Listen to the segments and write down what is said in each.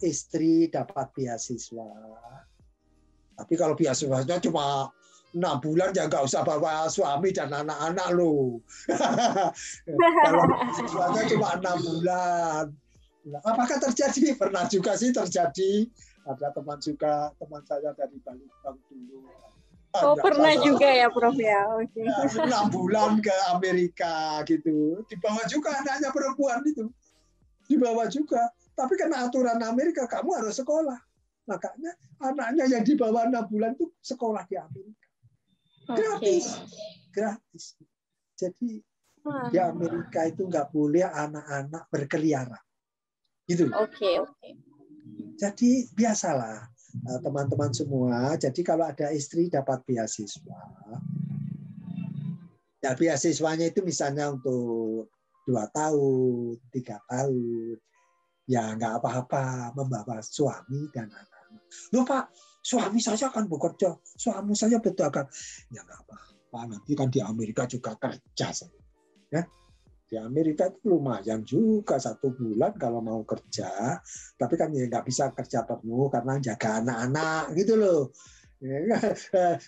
istri dapat beasiswa. Tapi kalau beasiswanya cuma 6 bulan ya nggak usah bawa suami dan anak-anak loh. Kalau beasiswanya cuma 6 bulan. Apakah terjadi? Pernah juga sih terjadi. Ada teman saya dari Balitbang dulu. Oh, pernah juga ya, Prof ya. Oke. 6 bulan ke Amerika gitu. Dibawa juga anaknya perempuan itu. Dibawa juga. Tapi karena aturan Amerika kamu harus sekolah. Makanya anaknya yang dibawa 6 bulan itu sekolah di Amerika. Gratis. Gratis. Jadi di Amerika itu nggak boleh anak-anak berkeliaran. Gitu. Oke. Jadi biasalah teman-teman semua. Jadi kalau ada istri dapat beasiswa, ya beasiswanya itu misalnya untuk 2 tahun, 3 tahun, ya nggak apa-apa membawa suami dan anak-anak. Loh Pak, suami saya kan bekerja, suami saya berdagang, ya nggak apa-apa. Nanti kan di Amerika juga kerja, ya. Di Amerika itu lumayan juga 1 bulan kalau mau kerja, tapi kan ya nggak bisa kerja penuh karena jaga anak-anak gitu loh.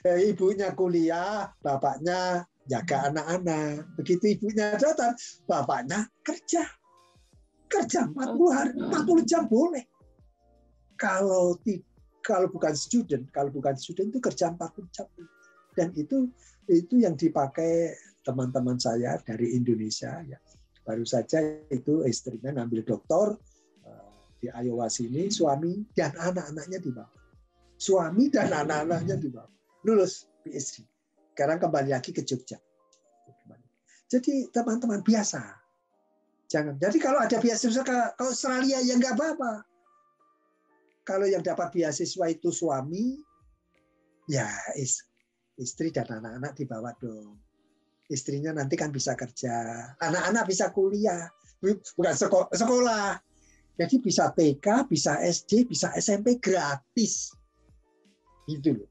Ibunya kuliah, bapaknya jaga anak-anak. Begitu ibunya datang, bapaknya kerja 40 hari, 40 jam boleh. Kalau bukan student itu kerja 40 jam. Dan itu yang dipakai teman-teman saya dari Indonesia ya. Baru saja itu istrinya ngambil doktor di Iowa sini, suami dan anak-anaknya dibawa. Suami dan anak-anaknya dibawa. Lulus PhD. Sekarang kembali lagi ke Jogja. Jadi teman-teman biasa. Jangan. Jadi kalau ada beasiswa ke Australia ya nggak apa-apa. Kalau yang dapat beasiswa itu suami, ya istri dan anak-anak dibawa dong. Istrinya nanti kan bisa kerja, anak-anak bisa kuliah, bukan sekolah. Jadi bisa TK, bisa SD, bisa SMP gratis. Gitu loh.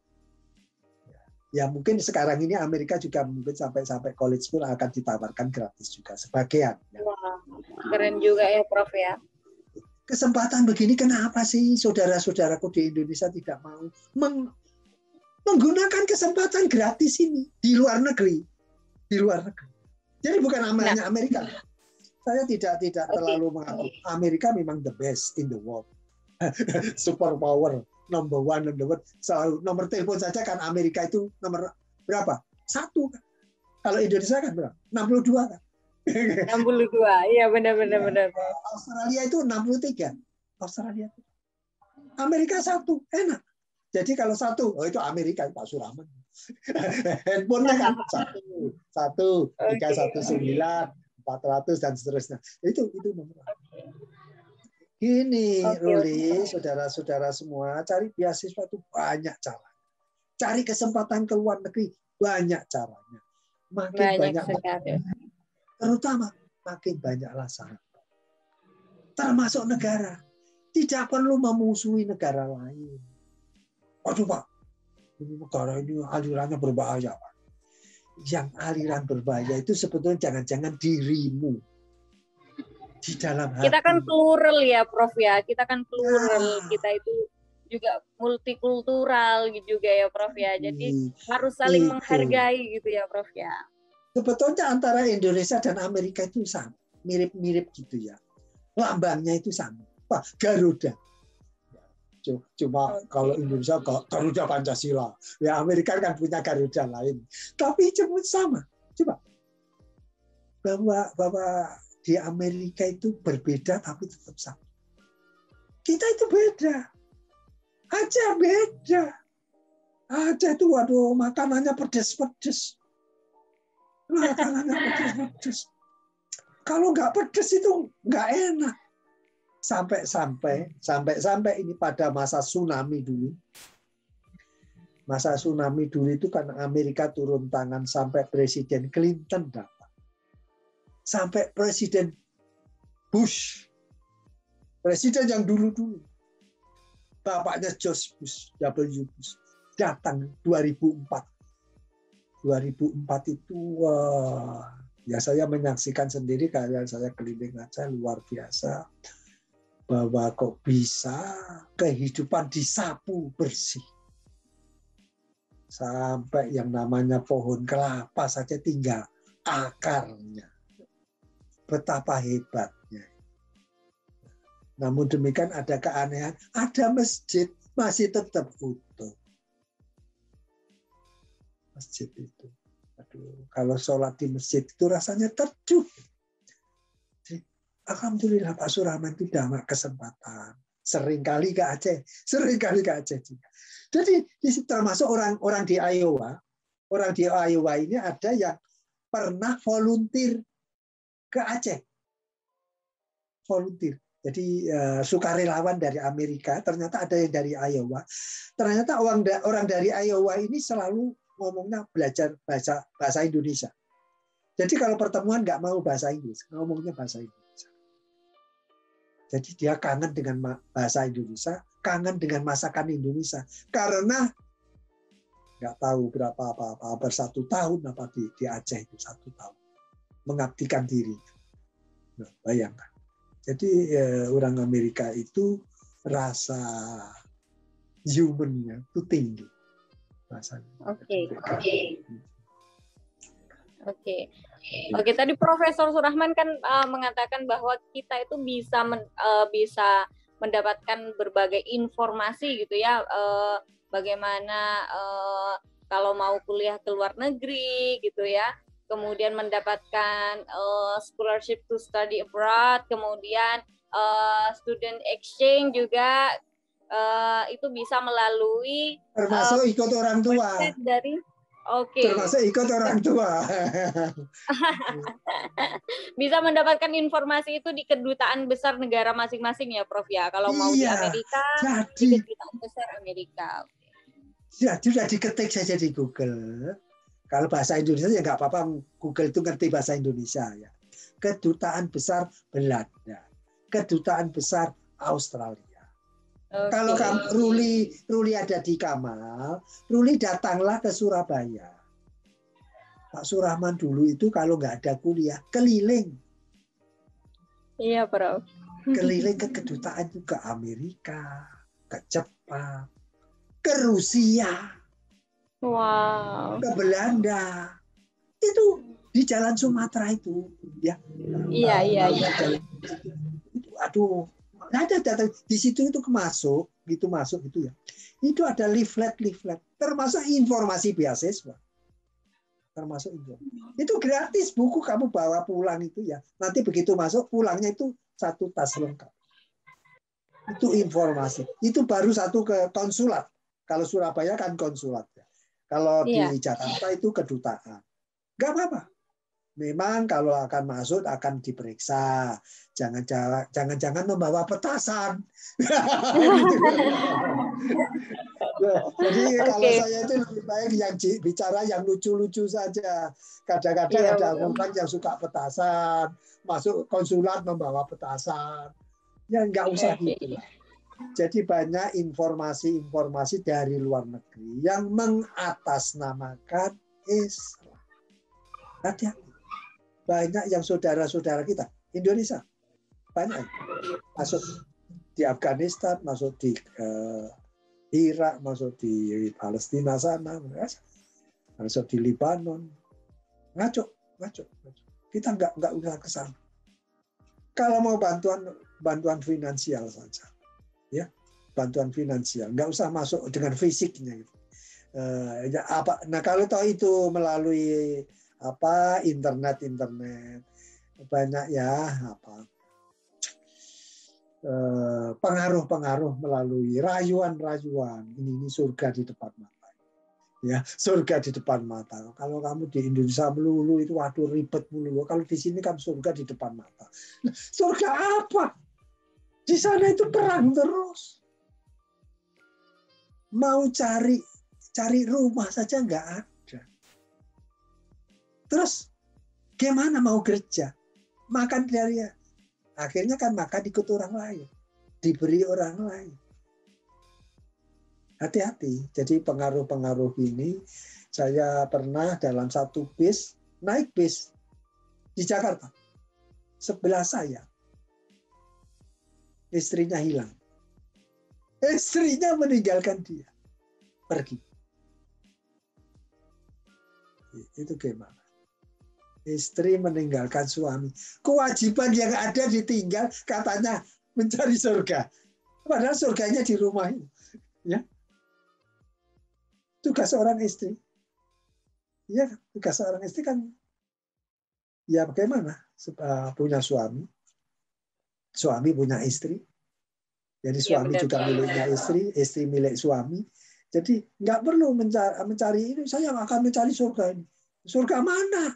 Ya mungkin sekarang ini Amerika juga mungkin sampai college school akan ditawarkan gratis juga sebagian. Wah, keren juga ya Prof ya. Kesempatan begini kenapa sih saudara-saudaraku di Indonesia tidak mau menggunakan kesempatan gratis ini di luar negeri? Jadi bukan namanya Amerika. Saya tidak terlalu mengaku. Amerika memang the best in the world. Super power, number one in the world. Selalu nomor telepon saja kan Amerika itu nomor berapa? 1 kan. Kalau Indonesia kan berapa? 62 kan. 62, iya benar. Australia itu 63. Australia itu. Amerika 1, enak. Jadi kalau 1, itu Amerika Pak Suraman. Handphonenya kan 1, 319, 400 dan seterusnya. Itu nomor. Gini, Ruli, saudara-saudara semua, cari beasiswa itu banyak cara. Cari kesempatan ke luar negeri banyak caranya. Makin banyak sekali. Terutama makin banyaklah syarat. Termasuk negara. Tidak perlu memusuhi negara lain. Aduh Pak, ini negara ini alirannya berbahaya, Pak. Yang aliran berbahaya itu sebetulnya jangan-jangan dirimu. Di dalam hati. Kita kan plural ya, Prof ya. Kita kan plural. Kita itu juga multikultural juga ya, Prof ya. Jadi harus saling menghargai gitu ya, Prof ya. Sebetulnya antara Indonesia dan Amerika itu sama, mirip-mirip gitu ya. Lambangnya itu sama. Wah, Garuda. Cuma kalau Indonesia Garuda Pancasila, ya Amerika kan punya Garuda lain. Tapi cuma sama. Coba bahwa di Amerika itu berbeda tapi tetap sama. Kita itu beda. Beda. Aja itu waduh makanannya pedes-pedes. Makanannya pedes-pedes. Kalau nggak pedes itu nggak enak. Sampai ini pada masa tsunami dulu. Masa tsunami dulu itu kan Amerika turun tangan sampai Presiden Clinton datang. Sampai Presiden Bush. Presiden yang dulu-dulu. Bapaknya George Bush, W. Bush. Datang 2004. 2004 itu ya saya menyaksikan sendiri karena saya keliling aja luar biasa. bahwa kok bisa kehidupan disapu bersih. Sampai yang namanya pohon kelapa saja tinggal akarnya. Betapa hebatnya. Namun demikian ada keanehan, ada masjid masih tetap utuh. Masjid itu. Aduh, kalau sholat di masjid itu rasanya teduh. Alhamdulillah Pak Surahman itu dapat kesempatan. Seringkali ke Aceh. Seringkali ke Aceh juga. Jadi termasuk orang di Iowa. Orang di Iowa ini ada yang pernah volunteer ke Aceh. Volunteer. Jadi sukarelawan dari Amerika. Ternyata ada yang dari Iowa. Ternyata orang dari Iowa ini selalu ngomongnya belajar bahasa Indonesia. Jadi kalau pertemuan nggak mau bahasa Inggris. Ngomongnya bahasa Indonesia. Jadi dia kangen dengan bahasa Indonesia, kangen dengan masakan Indonesia. Karena nggak tahu berapa apa 1 tahun apa di Aceh itu 1 tahun mengabdikan diri. Nah, bayangkan. Jadi orang Amerika itu rasa human-nya itu tinggi. Oke, tadi Profesor Surahman kan mengatakan bahwa kita itu bisa mendapatkan berbagai informasi gitu ya, bagaimana kalau mau kuliah ke luar negeri gitu ya, kemudian mendapatkan scholarship to study abroad, kemudian student exchange juga itu bisa melalui termasuk ikut orang tua. Termasuk ikut orang tua. Bisa mendapatkan informasi itu di kedutaan besar negara masing-masing ya, Prof ya. Kalau mau di Amerika, di kedutaan besar Amerika. Ya, sudah diketik saja di Google. Kalau bahasa Indonesia ya nggak apa-apa, Google itu ngerti bahasa Indonesia ya. Kedutaan besar Belanda, kedutaan besar Australia. Okay. Kalau Ruli ada di Kamal, Ruli datanglah ke Surabaya. Pak Surahman dulu itu kalau nggak ada kuliah, keliling. Iya, Prof. Keliling ke kedutaan itu ke Amerika, ke Jepang, ke Rusia, wow, ke Belanda. Itu di Jalan Sumatera itu, ya. Iya. Aduh. Ada data di situ itu masuk gitu ya. Itu ada leaflet termasuk informasi beasiswa. Termasuk itu gratis buku kamu bawa pulang itu ya. Nanti begitu masuk pulangnya itu 1 tas lengkap. Itu informasi. Itu baru 1 ke konsulat. Kalau Surabaya kan konsulat ya. Kalau di Jakarta itu kedutaan. Enggak apa-apa. Memang kalau akan masuk akan diperiksa, jangan membawa petasan. Jadi kalau saya itu lebih baik yang bicara yang lucu-lucu saja. Kadang-kadang ada orang yang suka petasan, masuk konsulat membawa petasan. Ya nggak usah gitu. Jadi banyak informasi-informasi dari luar negeri yang mengatasnamakan Islam. Hati-hati. Banyak yang saudara-saudara kita Indonesia banyak masuk di Afghanistan, masuk di Irak, masuk di Palestina sana, masuk di Libanon, ngaco. Kita nggak usah ke sana. Kalau mau bantuan finansial saja, ya bantuan finansial, nggak usah masuk dengan fisiknya. Nah kalau tahu itu melalui internet banyak ya pengaruh melalui rayuan ini surga di depan mata ya, surga di depan mata. Kalau kamu di Indonesia melulu itu waduh ribet melulu, kalau di sini kan surga di depan mata. Surga apa? Di sana itu perang terus, mau cari rumah saja nggak ada. Terus gimana mau kerja? Makan dari akhirnya kan makan ikut orang lain, diberi orang lain. Hati-hati. Jadi pengaruh-pengaruh ini, saya pernah dalam 1 bis, naik bis di Jakarta. Sebelah saya istrinya hilang. Istrinya meninggalkan dia, pergi. Itu gimana? Istri meninggalkan suami. Kewajiban yang ada ditinggal, katanya mencari surga. Padahal surganya di rumah. Ya. Tugas seorang istri. Ya, tugas seorang istri kan ya bagaimana? Punya suami. Suami punya istri. Jadi suami juga miliknya istri, istri milik suami. Jadi nggak perlu mencari ini. Saya akan mencari surga ini. Surga mana?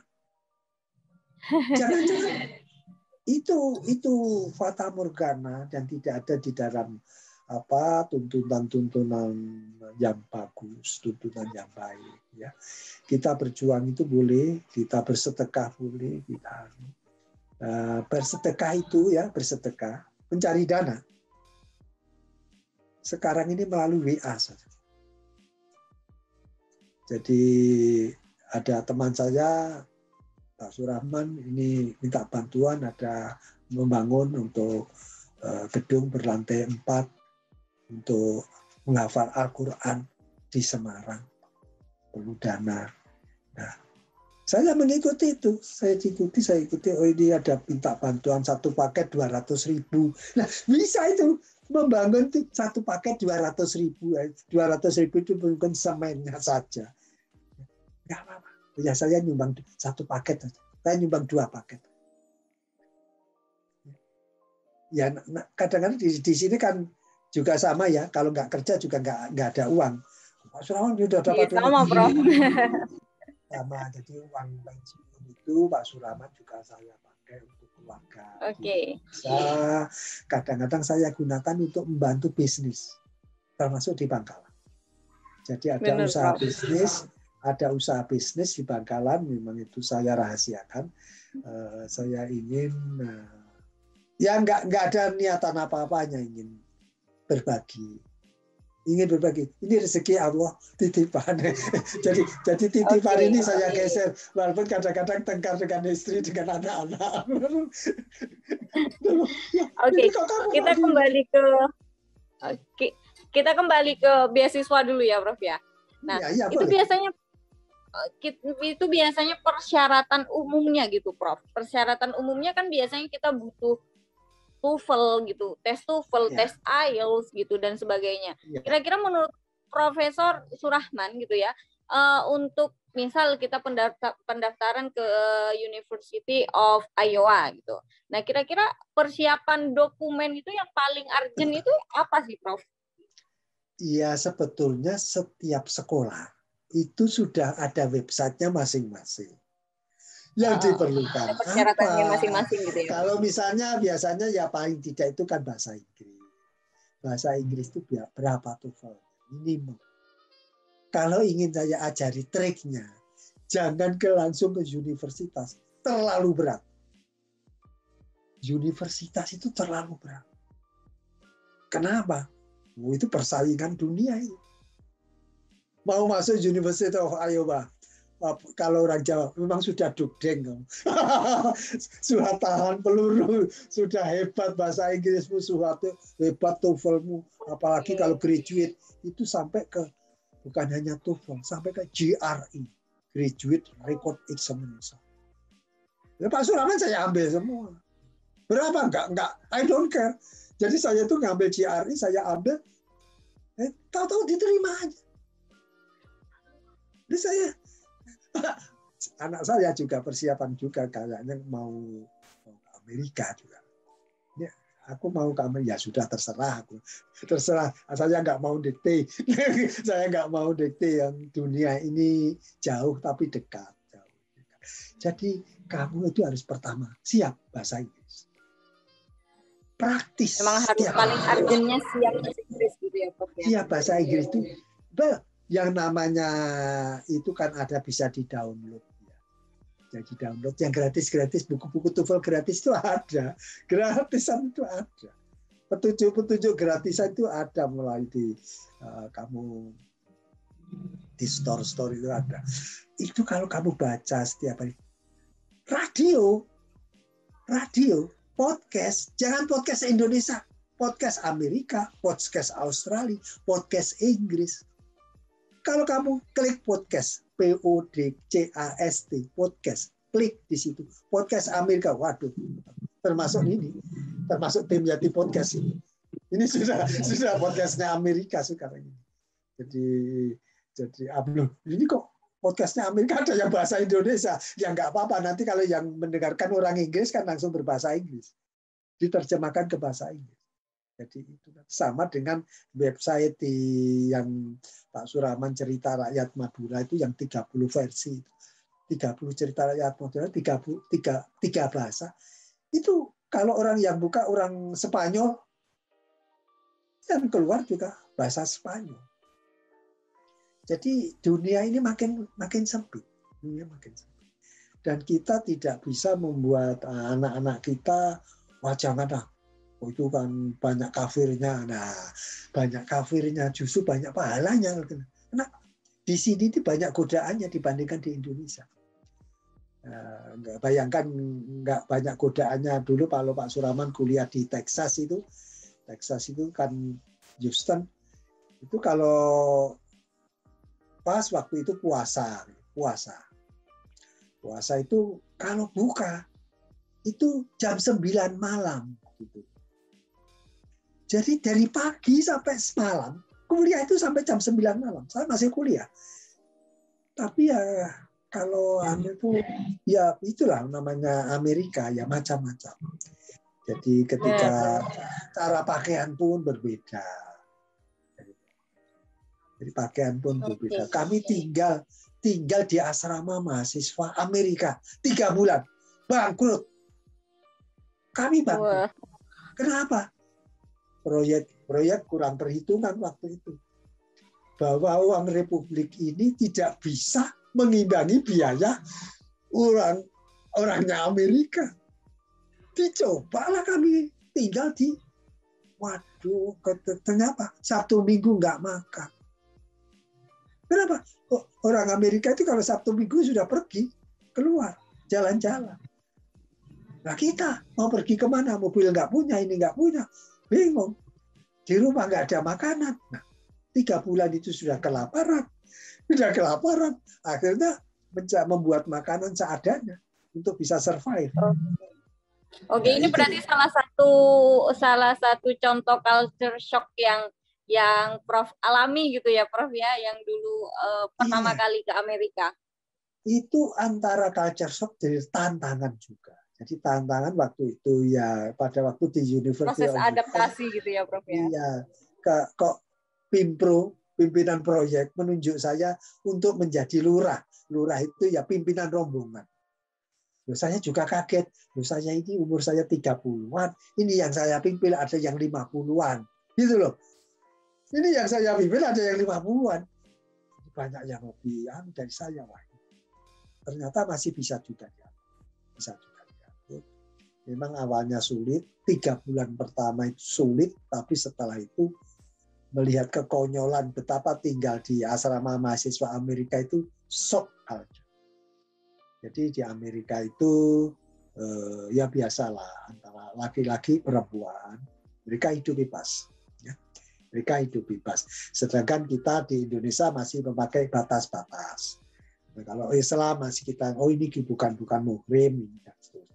Jangan-jangan itu fata morgana dan tidak ada di dalam tuntunan-tuntunan yang bagus, tuntunan yang baik. Ya, kita berjuang itu boleh, kita bersedekah boleh, kita bersedekah itu ya bersedekah, mencari dana. Sekarang ini melalui WA saja. Jadi ada teman saya, Pak Surahman, ini minta bantuan, ada membangun untuk gedung berlantai 4 untuk menghafal Al-Quran di Semarang. Perlu dana. Nah, saya mengikuti itu. Saya ikuti. Oh, ini ada minta bantuan satu paket 200.000. Nah, bisa itu. Membangun itu satu paket 200.000. 200.000 itu mungkin semennya saja. Nggak apa-apa. Ya saya nyumbang satu paket. Saya nyumbang 2 paket. Ya kadang-kadang di sini kan juga sama ya. Kalau nggak kerja juga nggak ada uang. Pak Surahman sudah dapat uang. Sama, Prof. Sama. Jadi uang pensiun itu Pak Surahman juga saya pakai untuk keluarga. Oke. Kadang-kadang saya gunakan untuk membantu bisnis, termasuk di Bangkalan. Jadi ada usaha bisnis. Ada usaha bisnis di Bangkalan, memang itu saya rahasiakan. Saya ingin, ya nggak ada niatan apa-apanya, ingin berbagi. Ini rezeki Allah titipan. jadi titipan ini saya geser, walaupun kadang-kadang tengkar dengan istri, dengan anak-anak. Oke, kita kembali ke beasiswa dulu ya, Prof ya. Nah, ya, itu biasanya persyaratan umumnya gitu, Prof. Persyaratan umumnya kan biasanya kita butuh TOEFL gitu, tes TOEFL, tes IELTS gitu dan sebagainya. Kira-kira menurut Profesor Surahman gitu ya, untuk misal kita pendaftaran ke University of Iowa gitu. Nah, kira-kira persiapan dokumen itu yang paling urgent itu apa sih, Prof? Iya, sebetulnya setiap sekolah itu sudah ada websitenya masing-masing. Yang diperlukan persyaratannya masing-masing gitu ya. Kalau misalnya biasanya ya paling tidak itu kan bahasa Inggris. Bahasa Inggris itu berapa TOEFL minimum. Kalau ingin saya ajari triknya, jangan langsung ke universitas, terlalu berat. Universitas itu terlalu berat. Kenapa? Itu persaingan dunia itu. Mau masuk University of Iowa, kalau orang Jawa memang sudah dugdeng, sudah tahan peluru, sudah hebat bahasa Inggrismu, sudah hebat TOEFL-mu, apalagi kalau graduate itu sampai ke bukan hanya TOEFL, sampai ke GRE, Graduate Record Examination. Ya, Pak Surahman saya ambil semua. Berapa? Enggak, I don't care. Jadi saya tuh ngambil GRE, saya ambil, tahu-tahu diterima aja. Jadi saya anak saya juga persiapan juga kayaknya mau ke Amerika juga. Ya, aku mau ke Amerika, ya sudah terserah aku. Terserah, saya nggak mau dikte. Saya nggak mau dikte yang dunia ini jauh tapi dekat. Jadi kamu itu harus pertama siap bahasa Inggris. Praktis. Memang harus paling urgentnya siap bahasa Inggris gitu ya, Prof. Siap bahasa Inggris itu. Yang namanya itu kan ada bisa di-download. Jadi download yang gratis, buku-buku TOEFL gratis itu ada. Gratisan itu ada. Petunjuk-petunjuk gratisan itu ada mulai di kamu di store-store itu ada. Itu kalau kamu baca setiap hari. Radio, podcast, jangan podcast Indonesia, podcast Amerika, podcast Australia, podcast Inggris. Kalau kamu klik podcast, podcast, podcast, klik di situ, podcast Amerika, waduh, termasuk tim Yati Podcast ini. Ini sudah podcastnya Amerika sekarang ini. Jadi ini kok podcastnya Amerika ada yang bahasa Indonesia, ya nggak apa-apa. Nanti kalau yang mendengarkan orang Inggris kan langsung berbahasa Inggris, diterjemahkan ke bahasa Inggris. Jadi itu sama dengan website yang Pak Suraman cerita rakyat Madura itu yang 30 versi, 30 cerita rakyat Madura, 3 bahasa. Itu kalau orang yang buka orang Spanyol, yang keluar juga bahasa Spanyol. Jadi dunia ini makin sempit, dan kita tidak bisa membuat anak-anak kita janganlah, itu kan banyak kafirnya. Nah, banyak kafirnya justru banyak pahalanya. Karena di sini itu banyak godaannya dibandingkan di Indonesia. Bayangkan nggak banyak godaannya dulu kalau Pak Suraman kuliah di Texas itu kan Houston itu kalau pas waktu itu puasa itu kalau buka itu jam 9 malam gitu. Jadi dari pagi sampai malam kuliah itu sampai jam 9 malam. Saya masih kuliah. Tapi ya kalau itu ya itulah namanya Amerika, ya macam-macam. Jadi ketika cara pakaian pun berbeda. Jadi pakaian pun berbeda. Kami tinggal di asrama mahasiswa Amerika 3 bulan. Bangkrut. Kami bangkrut. Kenapa? Proyek kurang perhitungan waktu itu. Bahwa uang Republik ini tidak bisa mengimbangi biaya orangnya Amerika. Dicobalah kami tinggal di, ternyata Sabtu Minggu nggak makan. Kenapa? Orang Amerika itu kalau Sabtu Minggu sudah pergi, keluar, jalan-jalan. Nah kita mau pergi kemana? Mobil nggak punya, ini nggak punya. Bingung. Di rumah nggak ada makanan. Nah, 3 bulan itu sudah kelaparan. Akhirnya membuat makanan seadanya untuk bisa survive. Oke, ini berarti salah satu contoh culture shock yang Prof alami gitu ya, Prof ya, yang dulu pertama kali ke Amerika. Itu antara culture shock dari tantangan juga. Jadi tantangan waktu itu ya pada waktu di University proses adaptasi gitu ya, Prof ya. Iya, kok pimpinan proyek menunjuk saya untuk menjadi lurah. Lurah itu ya pimpinan rombongan. Saya juga kaget. Saya ini umur saya 30-an, ini yang saya pimpin ada yang 50-an. Gitu loh. Ini yang saya pimpin ada yang 50-an. Banyak yang lebih dari saya. Wah. Ternyata masih bisa juga diatur. Memang awalnya sulit, 3 bulan pertama itu sulit, tapi setelah itu melihat kekonyolan betapa tinggal di asrama mahasiswa Amerika itu shock culture. Jadi di Amerika itu ya biasalah antara laki-laki perempuan, mereka hidup bebas. Ya. Mereka hidup bebas. Sedangkan kita di Indonesia masih memakai batas-batas. Nah, kalau Islam masih kita, ini bukan muhrim, dan seterusnya.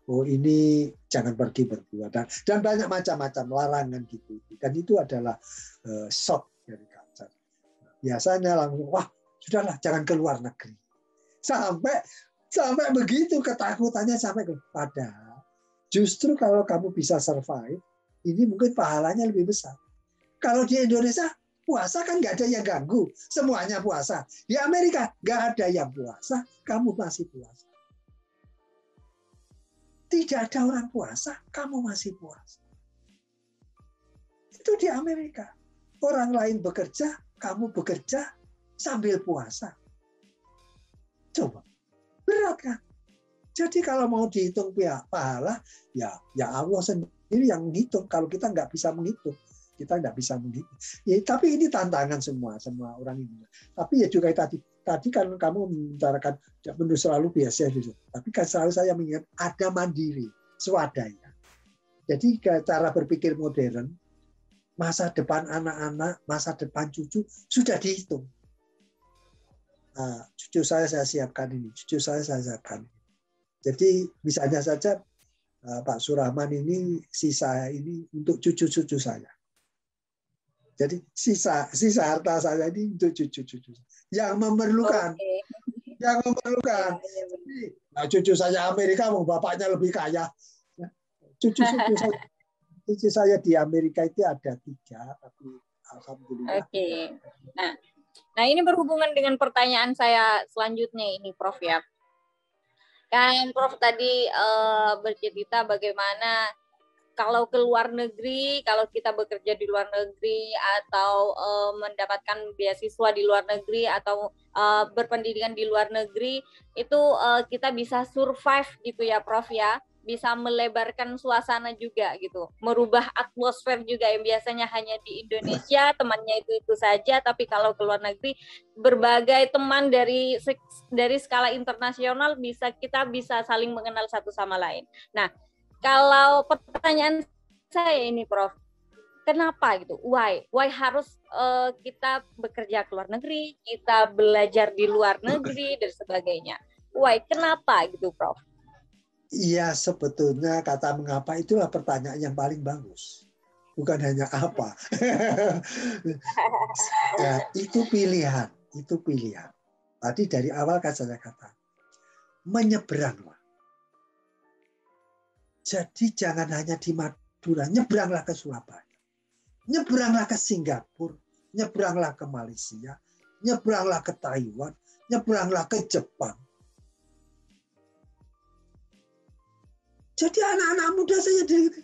Ini jangan pergi berdua dan banyak macam-macam larangan gitu. Dan itu adalah shock dari culture. Biasanya langsung sudahlah jangan keluar negeri. Sampai begitu ketakutannya sampai padahal justru kalau kamu bisa survive, ini mungkin pahalanya lebih besar. Kalau di Indonesia puasa kan nggak ada yang ganggu, semuanya puasa. Di Amerika nggak ada yang puasa, kamu masih puasa. Tidak ada orang puasa, kamu masih puasa. Itu di Amerika. Orang lain bekerja, kamu bekerja sambil puasa. Coba, berat kan? Jadi kalau mau dihitung pahala, ya Allah sendiri yang menghitung. Kalau kita nggak bisa menghitung, Ya, tapi ini tantangan semua orang ini. Tapi ya juga tadi kan kamu membicarakan menurut selalu biasa gitu. Tapi kan selalu saya mengingat ada mandiri, swadaya. Jadi cara berpikir modern, masa depan anak-anak, masa depan cucu sudah dihitung. Nah, cucu saya siapkan ini, cucu saya siapkan. Jadi misalnya saja Pak Surahman ini sisa ini untuk cucu-cucu saya. Jadi sisa harta saya ini untuk cucu-cucu yang memerlukan. Oke. Yang memerlukan. Jadi, nah, cucu saya Amerika, mau bapaknya lebih kaya. Cucu saya di Amerika itu ada 3, tapi alhamdulillah. Oke. Nah ini berhubungan dengan pertanyaan saya selanjutnya ini, Prof ya. Kan Prof tadi bercerita bagaimana kalau ke luar negeri, kalau kita bekerja di luar negeri atau mendapatkan beasiswa di luar negeri atau berpendidikan di luar negeri, itu kita bisa survive gitu ya Prof ya, bisa melebarkan suasana juga gitu, merubah atmosfer juga yang biasanya hanya di Indonesia temannya itu saja, tapi kalau ke luar negeri berbagai teman dari skala internasional kita bisa saling mengenal satu sama lain. Nah, kalau pertanyaan saya ini, Prof, kenapa gitu? Why harus kita bekerja ke luar negeri, kita belajar di luar negeri dan sebagainya? Why? Kenapa gitu, Prof? Iya, sebetulnya kata mengapa itulah pertanyaan yang paling bagus. Bukan hanya apa. Ya, itu pilihan. Tadi dari awal kan saya kata, menyeberanglah. Jadi jangan hanya di Madura, nyebranglah ke Surabaya. Nyebranglah ke Singapura, nyebranglah ke Malaysia, nyebranglah ke Taiwan, nyebranglah ke Jepang. Jadi anak-anak muda saya jadi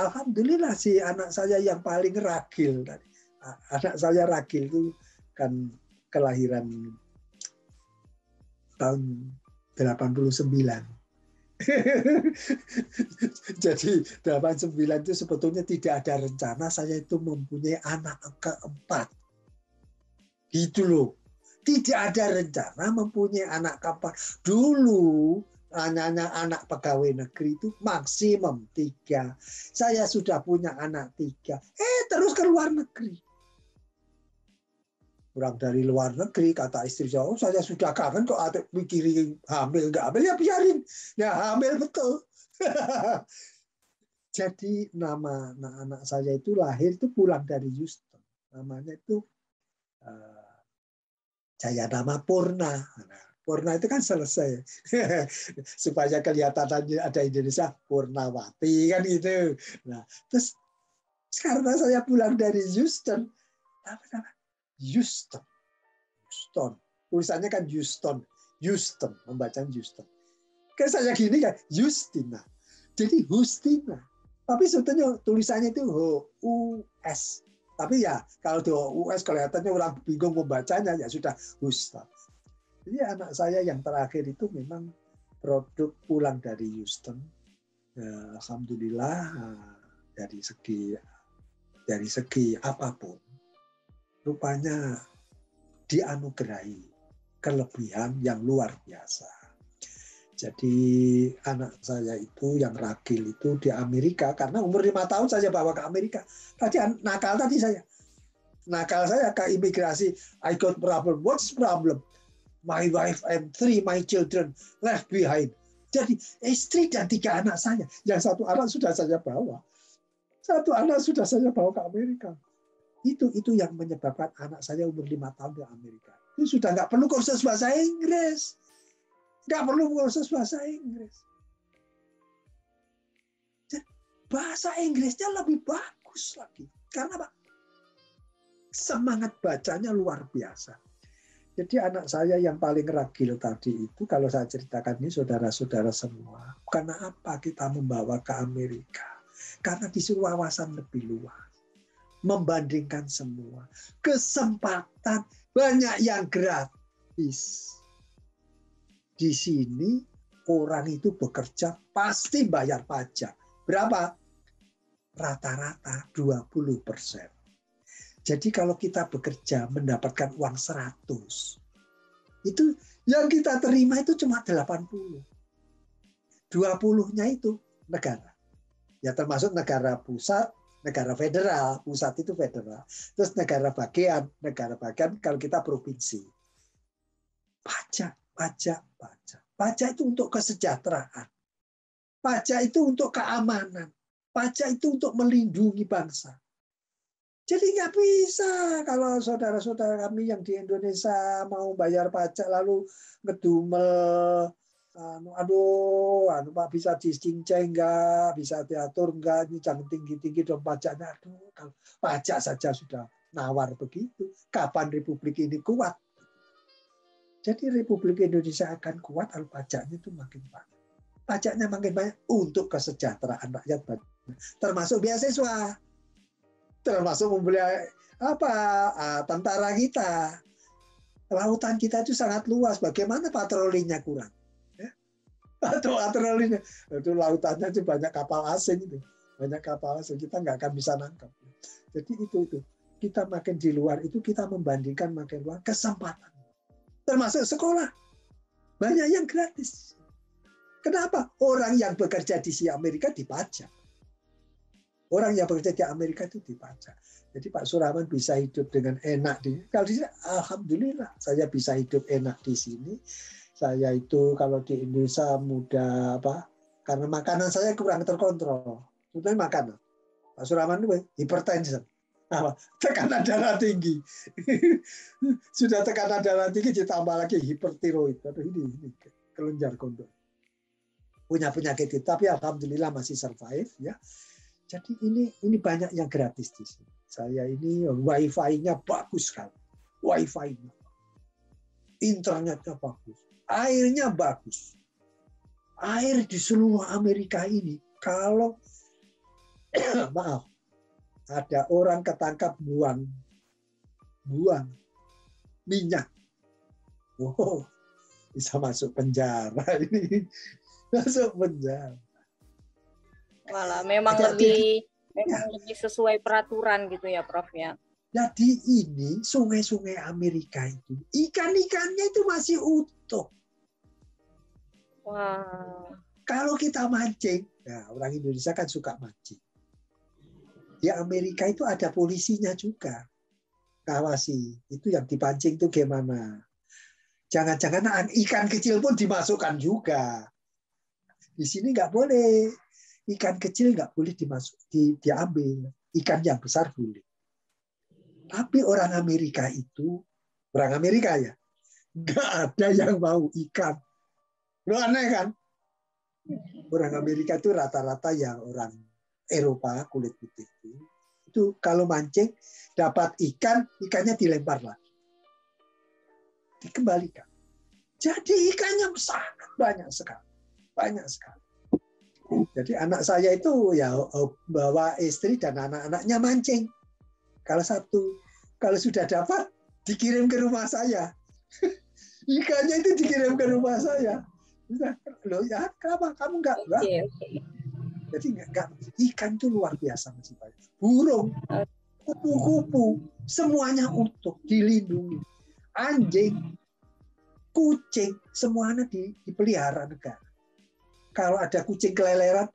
alhamdulillah si anak saya yang paling ragil tadi. Anak saya ragil itu kan kelahiran tahun 89. Jadi 89 itu sebetulnya tidak ada rencana saya itu mempunyai anak keempat. Gitu loh. Tidak ada rencana mempunyai anak keempat. Dulu anak pegawai negeri itu maksimum 3. Saya sudah punya anak 3. Terus ke luar negeri. Pulang dari luar negeri, kata istri saya, oh saya sudah kangen kok mikirin hamil, nggak hamil, ya biarin. Ya hamil betul. Jadi nama anak saya itu lahir itu pulang dari Houston. Namanya itu saya nama Purna. Purna itu kan selesai. Supaya kelihatan ada Indonesia, Purnawati kan gitu. Nah, terus karena saya pulang dari Houston, Houston. Tulisannya kan Houston, membaca Houston. Kan saya gini kan, Justina. Jadi Hustina. Tapi sebetulnya tulisannya itu US. Tapi ya kalau di US kelihatannya orang bingung membacanya, ya sudah Houston. Jadi anak saya yang terakhir itu memang produk pulang dari Houston. Alhamdulillah dari segi apapun, rupanya dianugerahi kelebihan yang luar biasa. Jadi anak saya itu yang ragil itu di Amerika, karena umur 5 tahun saya bawa ke Amerika. Tadi nakal saya ke imigrasi. I got problem. What's problem? My wife and 3 my children left behind. Jadi istri dan 3 anak saya. Yang 1 anak sudah saya bawa. 1 anak sudah saya bawa ke Amerika. Itu yang menyebabkan anak saya umur 5 tahun di Amerika. Ini sudah nggak perlu kursus bahasa Inggris. Nggak perlu kursus bahasa Inggris. Bahasa Inggrisnya lebih bagus lagi. Karena Pak, semangat bacanya luar biasa. Jadi anak saya yang paling ragil tadi itu, kalau saya ceritakan ini saudara-saudara semua, karena apa kita membawa ke Amerika? Karena disuruh wawasan lebih luas. Membandingkan semua. Kesempatan banyak yang gratis. Di sini orang itu bekerja pasti bayar pajak. Berapa? Rata-rata 20%. Jadi kalau kita bekerja mendapatkan uang 100, itu yang kita terima itu cuma 80. 20-nya itu negara. Ya termasuk negara pusat, negara federal. Pusat itu federal. Terus negara bagian kalau kita provinsi. Pajak. Pajak itu untuk kesejahteraan. Pajak itu untuk keamanan. Pajak itu untuk melindungi bangsa. Jadi nggak bisa kalau saudara-saudara kami yang di Indonesia mau bayar pajak lalu ngedumel, Pak bisa dicinceng nggak, bisa diatur nggak, ini jangan tinggi-tinggi dong pajaknya. Aduh, kalau pajak saja sudah nawar begitu. Kapan Republik ini kuat? Jadi Republik Indonesia akan kuat kalau pajaknya itu makin banyak. Pajaknya makin banyak untuk kesejahteraan rakyat banyak. Termasuk beasiswa. Termasuk membeli tentara kita. Lautan kita itu sangat luas. Bagaimana patrolinya kurang? Ya? Patrolinya itu lautannya itu banyak kapal asing itu. Banyak kapal asing kita nggak akan bisa nangkap. Jadi itu kita makin di luar itu kita membandingkan makin luar kesempatan. Termasuk sekolah. Banyak yang gratis. Kenapa? Orang yang bekerja di Amerika dipajak. Orang yang bekerja di Amerika itu dipajak. Jadi Pak Surahman bisa hidup dengan enak di. Kalau di sini, alhamdulillah saya bisa hidup enak di sini. Saya itu kalau di Indonesia mudah karena makanan saya kurang terkontrol. Sebetulnya makanan. Pak Surahman itu hipertension. Tekanan darah tinggi. Sudah tekanan darah tinggi ditambah lagi hipertiroid. Aduh ini kelenjar kondom. Punya penyakit itu, tapi alhamdulillah masih survive ya. Jadi ini banyak yang gratis di sini. Saya ini wifi-nya bagus sekali. Wifi-nya. Internetnya bagus. Airnya bagus. Air di seluruh Amerika ini kalau maaf ada orang ketangkap buang minyak. Oh, bisa masuk penjara ini. Masuk penjara. Walah, memang lebih sesuai peraturan gitu ya, Prof ya. Jadi ini sungai-sungai Amerika itu ikan-ikannya itu masih utuh. Wow. Kalau kita mancing, nah orang Indonesia kan suka mancing. Di Amerika itu ada polisinya juga. Kawasi, itu yang dipancing itu gimana? Jangan-jangan ikan kecil pun dimasukkan juga. Di sini nggak boleh. Ikan kecil nggak boleh diambil. Ikan yang besar boleh. Tapi orang Amerika ya, nggak ada yang mau ikan. Lu aneh kan? Orang Amerika itu rata-rata yang orang Eropa kulit putih itu kalau mancing dapat ikannya dilempar lagi, dikembalikan. Jadi ikannya sangat banyak sekali. Jadi anak saya itu ya bawa istri dan anak-anaknya mancing. Kalau sudah dapat dikirim ke rumah saya. Ikannya itu dikirim ke rumah saya. Loh ya, kenapa kamu enggak? Okay. Jadi enggak, ikan itu luar biasa masih banyak. Burung, kupu-kupu, semuanya utuh, dilindungi. Anjing, kucing, semuanya dipelihara negara. Kalau ada kucing keleleran,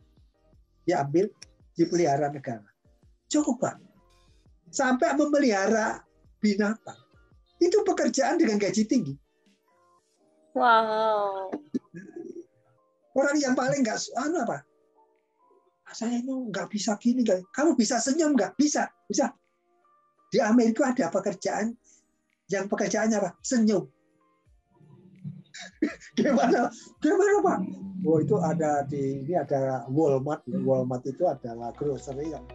diambil, dipelihara negara. Coba, sampai memelihara binatang. Itu pekerjaan dengan gaji tinggi. Wow. Orang yang paling nggak, saya mau nggak bisa gini, kamu bisa senyum nggak? Bisa. Di Amerika ada pekerjaan, yang pekerjaannya apa? Senyum. Gimana Pak? Oh itu ada ada Walmart. Walmart itu adalah grocery yang